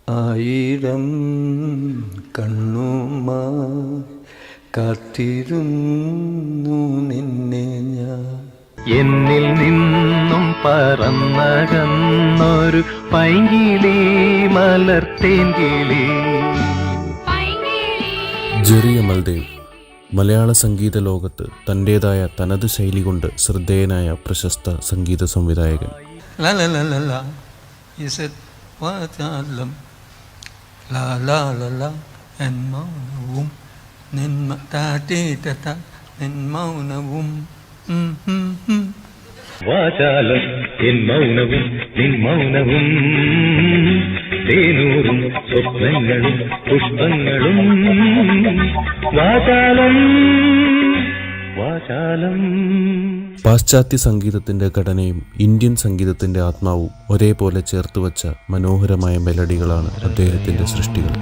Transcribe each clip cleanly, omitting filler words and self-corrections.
ആയിരം കണ്ണുമാ കാത്തിരുന്നു നിന്നെ ഞാൻ. എന്നിൽ നിന്നും പറന്നകന്നൊരു പൈങ്കിളി മലർത്തേങ്കിളി. ജെറി അമൽദേവ് മലയാള സംഗീത ലോകത്ത് തൻ്റേതായ തനത് ശൈലി കൊണ്ട് ശ്രദ്ധേയനായ പ്രശസ്ത സംഗീത സംവിധായകൻ. വാചാലം എൻ മൗനവും നിൻ മൗനവും തേനൂറും സ്വപ്നങ്ങളും പുഷ്പങ്ങളും. വാചാലം വാചാലം. പാശ്ചാത്യ സംഗീതത്തിൻ്റെ ഘടനയും ഇന്ത്യൻ സംഗീതത്തിൻ്റെ ആത്മാവും ഒരേപോലെ ചേർത്തുവച്ച മനോഹരമായ മെലഡികളാണ് അദ്ദേഹത്തിൻ്റെ സൃഷ്ടികൾ.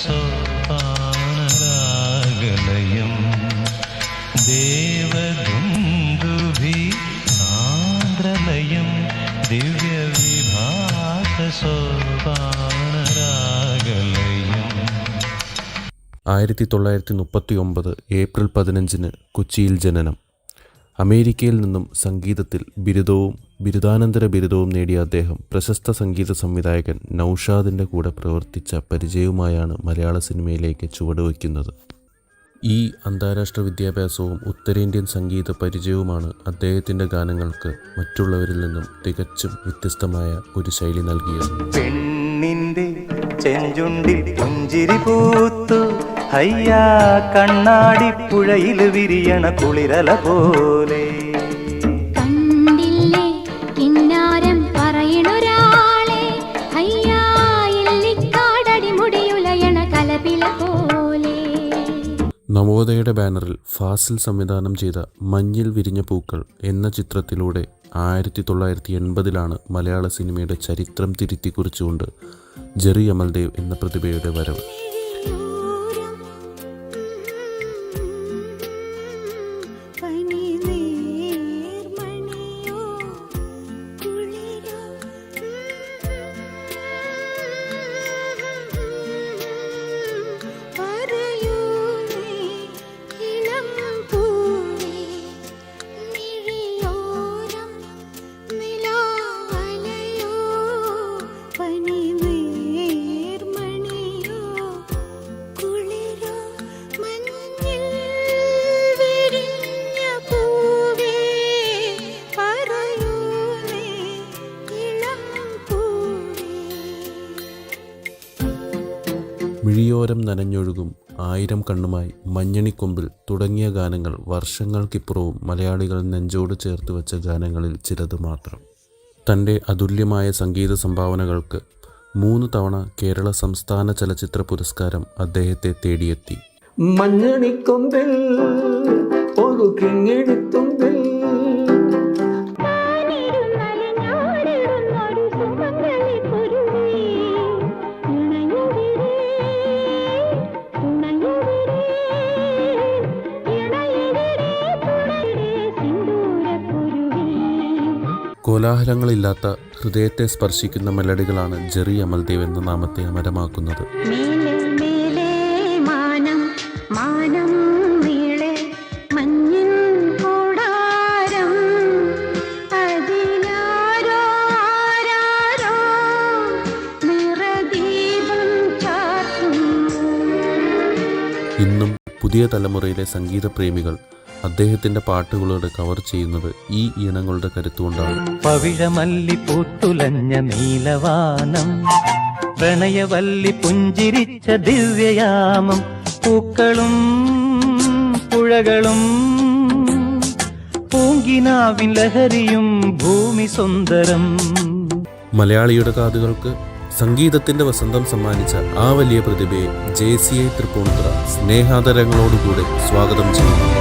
സോപാനരാഗലയം ദേവദുന്ദുഭി സാന്ദ്രലയം ദിവ്യവിഭാത സോപാനരാഗലയം. 1939 ഏപ്രിൽ 15 കൊച്ചിയിൽ ജനനം. അമേരിക്കയിൽ നിന്നും സംഗീതത്തിൽ ബിരുദവും ബിരുദാനന്തര ബിരുദവും നേടിയ അദ്ദേഹം പ്രശസ്ത സംഗീത സംവിധായകൻ നൗഷാദിൻ്റെ കൂടെ പ്രവർത്തിച്ച പരിചയവുമായാണ് മലയാള സിനിമയിലേക്ക് ചുവടുവയ്ക്കുന്നത്. ഈ അന്താരാഷ്ട്ര വിദ്യാഭ്യാസവും ഉത്തരേന്ത്യൻ സംഗീത പരിചയവുമാണ് അദ്ദേഹത്തിൻ്റെ ഗാനങ്ങൾക്ക് മറ്റുള്ളവരിൽ നിന്നും തികച്ചും വ്യത്യസ്തമായ ഒരു ശൈലി നൽകിയത്. പെണ്ണിന്റെ ചെഞ്ചുണ്ടിൽ പുഞ്ചിരി പൂത്തു ഹയ്യാ കണ്ണാടി പുഴയിൽ വിരിയണ കുളിരല പോലെ. നവോദയയുടെ ബാനറിൽ ഫാസിൽ സംവിധാനം ചെയ്ത മഞ്ഞിൽ വിരിഞ്ഞ പൂക്കൾ എന്ന ചിത്രത്തിലൂടെ 1980 മലയാള സിനിമയുടെ ചരിത്രം തിരുത്തിക്കുറിച്ചുകൊണ്ട് ജെറി അമൽദേവ് എന്ന പ്രതിഭയുടെ വരവ്. മിഴിയോരം നനഞ്ഞൊഴുകും, ആയിരം കണ്ണുമായി, മഞ്ഞണിക്കൊമ്പിൽ തുടങ്ങിയ ഗാനങ്ങൾ വർഷങ്ങൾക്കിപ്പുറവും മലയാളികൾ നെഞ്ചോട് ചേർത്ത് വെച്ച ഗാനങ്ങളിൽ ചിലത് മാത്രം. തൻ്റെ അതുല്യമായ സംഗീത സംഭാവനകൾക്ക് 3 തവണ കേരള സംസ്ഥാന ചലച്ചിത്ര പുരസ്കാരം അദ്ദേഹത്തെ തേടിയെത്തി. മഞ്ഞണിക്കൊമ്പിൽ ഒരു കിങ്ങിണിത്തുമ്പിൽ കോലാഹലങ്ങളില്ലാത്ത ഹൃദയത്തെ സ്പർശിക്കുന്ന മെലഡികളാണ് ജെറി അമൽദേവ് എന്ന നാമത്തെ അമരമാക്കുന്നത്. ഇന്നും പുതിയ തലമുറയിലെ സംഗീത പ്രേമികൾ അദ്ദേഹത്തിൻ്റെ പാട്ടുകളോട് കവർ ചെയ്യുന്നത് ഈ ഈണങ്ങളുടെ കരുത്തുകൊണ്ടാണ്. പവിഴമല്ലി പൂത്തുലഞ്ഞ നീലവാനം, പ്രണയവല്ലി പുഞ്ചിരിച്ച ദിവ്യയാമം, പൂക്കളും പുഴകളും പൂങ്കിനാവിൻ ലഹരിയും ഭൂമി സുന്ദരം. മലയാളിയുടെ കാതുകൾക്ക് സംഗീതത്തിൻ്റെ വസന്തം സമ്മാനിച്ച ആ വലിയ പ്രതിഭയെ JCI തൃപ്പൂണിത്തുറ സ്നേഹാദരങ്ങളോടുകൂടെ സ്വാഗതം ചെയ്യുന്നു.